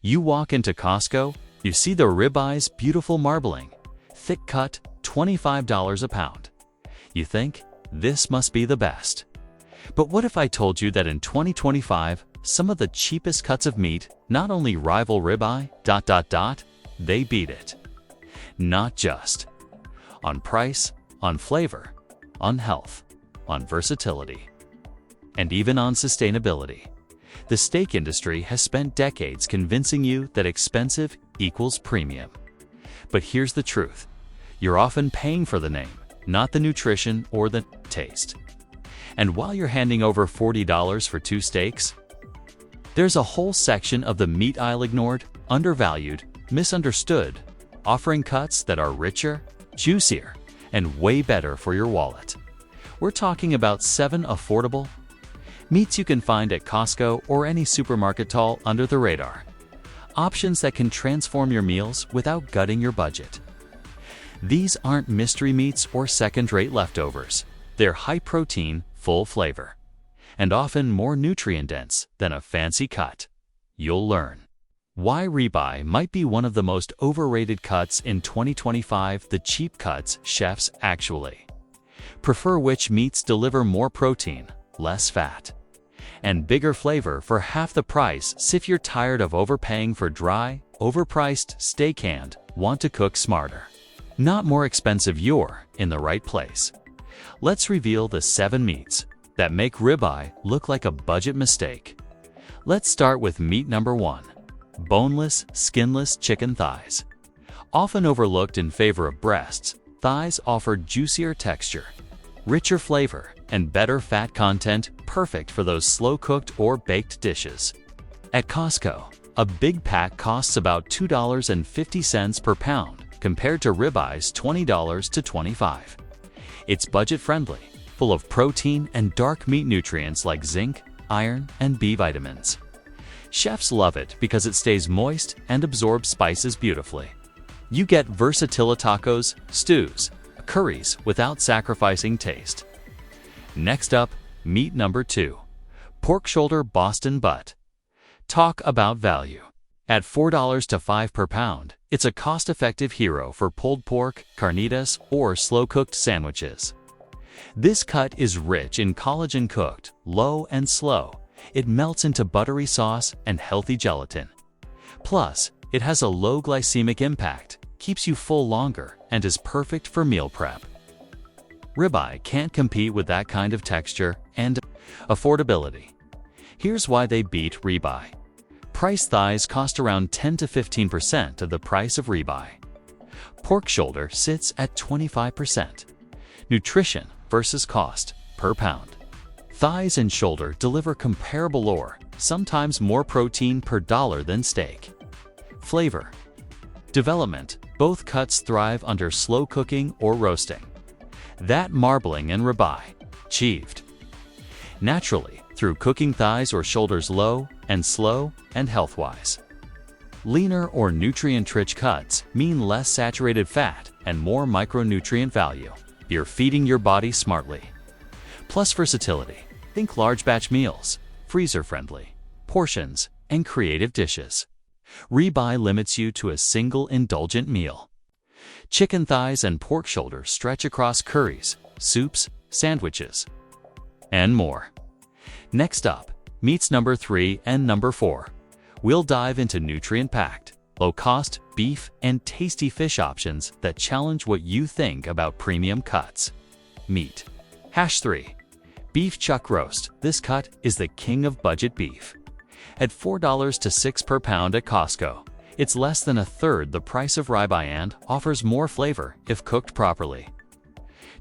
You walk into Costco, you see the Ribeye's beautiful marbling, thick cut, $25 a pound. You think, this must be the best. But what if I told you that in 2025, some of the cheapest cuts of meat not only rival ribeye, they beat it. Not just on price, on flavor, on health, on versatility, and even on sustainability. The steak industry has spent decades convincing you that expensive equals premium. But here's the truth. You're often paying for the name, not the nutrition or the taste. And while you're handing over $40 for 2 steaks, there's a whole section of the meat aisle ignored, undervalued, misunderstood, offering cuts that are richer, juicier, and way better for your wallet. We're talking about 7 affordable meats you can find at Costco or any supermarket tall under the radar. Options that can transform your meals without gutting your budget. These aren't mystery meats or second-rate leftovers. They're high-protein, full flavor, and often more nutrient-dense than a fancy cut. You'll learn why ribeye might be one of the most overrated cuts in 2025. The cheap cuts chefs actually prefer, which meats deliver more protein, less fat, and bigger flavor for half the price. If you're tired of overpaying for dry, overpriced steak and want to cook smarter, not more expensive, you're in the right place. Let's reveal the 7 meats that make ribeye look like a budget mistake. Let's start with meat number 1. Boneless, skinless chicken thighs. Often overlooked in favor of breasts, thighs offer juicier texture, richer flavor, and better fat content, perfect for those slow-cooked or baked dishes. At Costco, a big pack costs about $2.50 per pound, compared to ribeye's $20 to $25. It's budget-friendly, full of protein and dark meat nutrients like zinc, iron, and B vitamins. Chefs love it because it stays moist and absorbs spices beautifully. You get versatile tacos, stews, curries without sacrificing taste. Next up, meat number 2. Pork shoulder Boston butt. Talk about value. At $4 to $5 per pound, it's a cost-effective hero for pulled pork, carnitas, or slow-cooked sandwiches. This cut is rich in collagen, cooked low and slow. It melts into buttery sauce and healthy gelatin. Plus, it has a low glycemic impact, keeps you full longer, and is perfect for meal prep. Ribeye can't compete with that kind of texture and affordability. Here's why they beat ribeye. Price: thighs cost around 10 to 15% of the price of ribeye. Pork shoulder sits at 25%. Nutrition versus cost per pound. Thighs and shoulder deliver comparable or sometimes more protein per dollar than steak. Flavor development: both cuts thrive under slow cooking or roasting. That marbling and ribeye achieved naturally through cooking thighs or shoulders low and slow and health-wise. Leaner or nutrient-rich cuts mean less saturated fat and more micronutrient value. You're feeding your body smartly. Plus versatility. Think large batch meals, freezer-friendly portions, and creative dishes. Ribeye limits you to a single indulgent meal. Chicken thighs and pork shoulder stretch across curries, soups, sandwiches, and more. Next up, meats number 3 and number 4. We'll dive into nutrient-packed, low-cost beef and tasty fish options that challenge what you think about premium cuts. Meat. #3. Beef chuck roast. This cut is the king of budget beef. At $4 to $6 per pound at Costco, it's less than a third the price of ribeye and offers more flavor if cooked properly.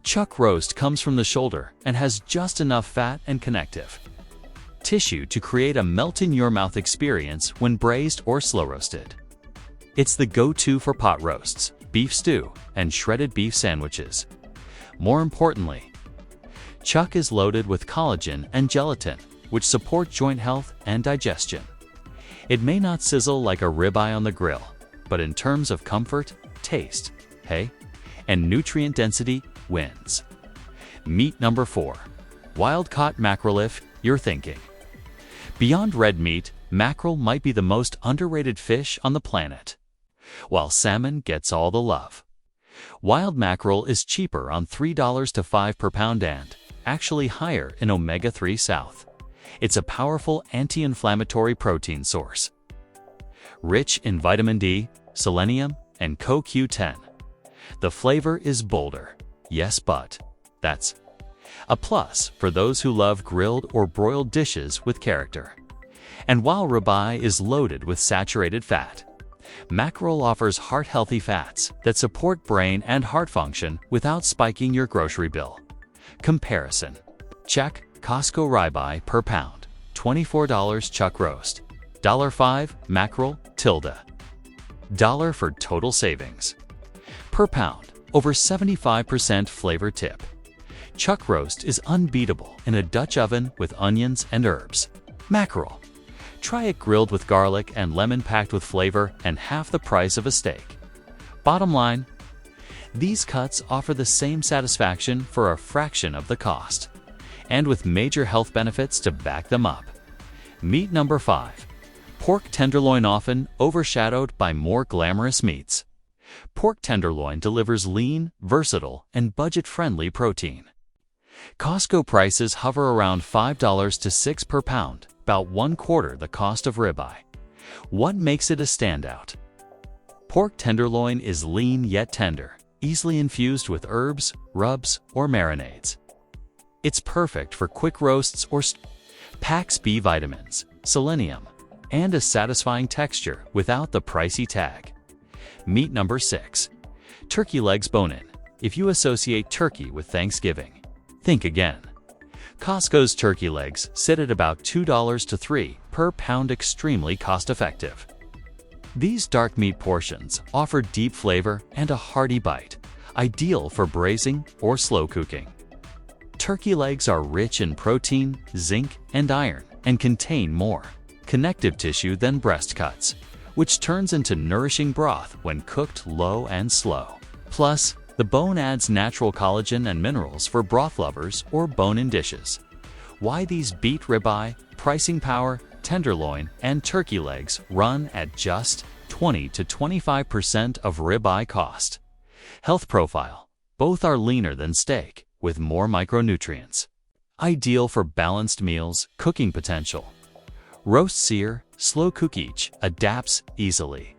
Chuck roast comes from the shoulder and has just enough fat and connective tissue to create a melt-in-your-mouth experience when braised or slow-roasted. It's the go-to for pot roasts, beef stew, and shredded beef sandwiches. More importantly, chuck is loaded with collagen and gelatin, which support joint health and digestion. It may not sizzle like a ribeye on the grill, but in terms of comfort, taste, and nutrient density, wins. Meat number 4. Wild-caught mackerel. If you're thinking beyond red meat, mackerel might be the most underrated fish on the planet, while salmon gets all the love. Wild mackerel is cheaper on $3 to $5 per pound and actually higher in omega-3 South. It's a powerful anti-inflammatory protein source, rich in vitamin D, selenium, and CoQ10. The flavor is bolder, yes, but that's a plus for those who love grilled or broiled dishes with character. And while ribeye is loaded with saturated fat, mackerel offers heart-healthy fats that support brain and heart function without spiking your grocery bill. Comparison. Check Costco ribeye per pound, $24 chuck roast, $5 mackerel $. For total savings. Per pound, over 75% flavor tip. Chuck roast is unbeatable in a Dutch oven with onions and herbs. Mackerel. Try it grilled with garlic and lemon packed with flavor and half the price of a steak. Bottom line, these cuts offer the same satisfaction for a fraction of the cost, and with major health benefits to back them up. Meat number 5. Pork tenderloin, often overshadowed by more glamorous meats. Pork tenderloin delivers lean, versatile, and budget-friendly protein. Costco prices hover around $5 to $6 per pound, about 1/4 the cost of ribeye. What makes it a standout? Pork tenderloin is lean yet tender, easily infused with herbs, rubs, or marinades. It's perfect for quick roasts or packs B vitamins, selenium, and a satisfying texture without the pricey tag. Meat number 6. Turkey legs bone-in. If you associate turkey with Thanksgiving, think again. Costco's turkey legs sit at about $2 to $3 per pound, extremely cost-effective. These dark meat portions offer deep flavor and a hearty bite, ideal for braising or slow cooking. Turkey legs are rich in protein, zinc, and iron, and contain more connective tissue than breast cuts, which turns into nourishing broth when cooked low and slow. Plus, the bone adds natural collagen and minerals for broth lovers or bone-in dishes. Why these beat ribeye, pricing power, tenderloin, and turkey legs run at just 20 to 25% of ribeye cost. Health profile. Both are leaner than steak, with more micronutrients. Ideal for balanced meals, cooking potential. Roast, sear, slow cook, each adapts easily.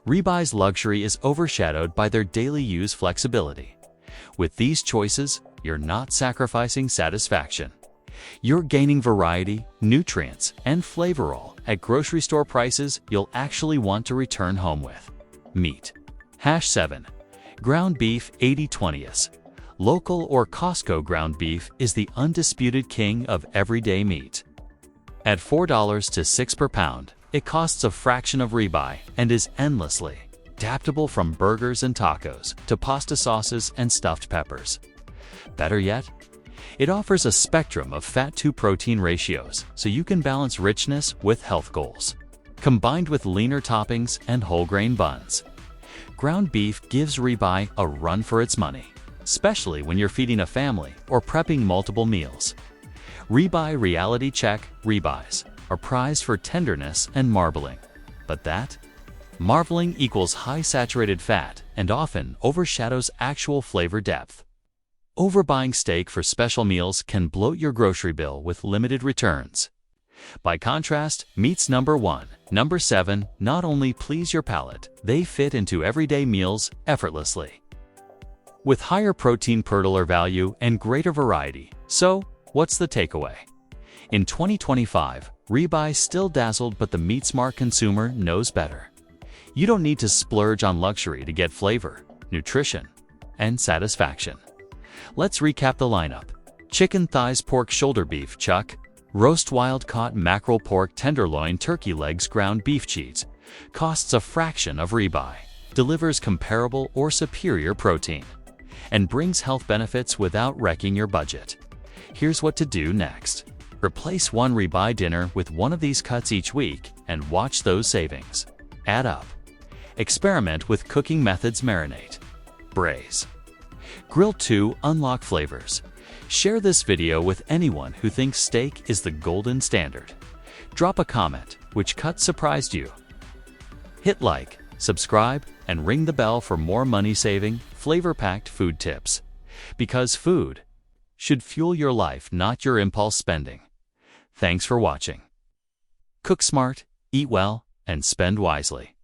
Ribeye's luxury is overshadowed by their daily use flexibility. With these choices, you're not sacrificing satisfaction. You're gaining variety, nutrients, and flavor, all at grocery store prices you'll actually want to return home with. Meat. #7. Ground beef 80/20. Local or Costco ground beef is the undisputed king of everyday meat. At $4 to $6 per pound, it costs a fraction of ribeye and is endlessly adaptable, from burgers and tacos to pasta sauces and stuffed peppers. Better yet, it offers a spectrum of fat-to-protein ratios, so you can balance richness with health goals. Combined with leaner toppings and whole-grain buns, ground beef gives ribeye a run for its money, especially when you're feeding a family or prepping multiple meals. Ribeye reality check. Ribeyes are prized for tenderness and marbling, but that marbling equals high saturated fat and often overshadows actual flavor depth. Overbuying steak for special meals can bloat your grocery bill with limited returns. By contrast, meats number 7 not only please your palate, they fit into everyday meals effortlessly. With higher protein per dollar value and greater variety. So, what's the takeaway? In 2025, ribeye still dazzled, but the meat-smart consumer knows better. You don't need to splurge on luxury to get flavor, nutrition, and satisfaction. Let's recap the lineup. Chicken thighs, pork shoulder, beef chuck, roast, wild-caught mackerel, pork tenderloin, turkey legs, ground beef cheese. Costs a fraction of ribeye, delivers comparable or superior protein, and brings health benefits without wrecking your budget. Here's what to do next. Replace one ribeye dinner with one of these cuts each week and watch those savings add up. Experiment with cooking methods. Marinate, braise, grill to unlock flavors. Share this video with anyone who thinks steak is the golden standard. Drop a comment, which cut surprised you? Hit like, subscribe, and ring the bell for more money-saving, flavor-packed food tips. Because food should fuel your life, not your impulse spending. Thanks for watching. Cook smart, eat well, and spend wisely.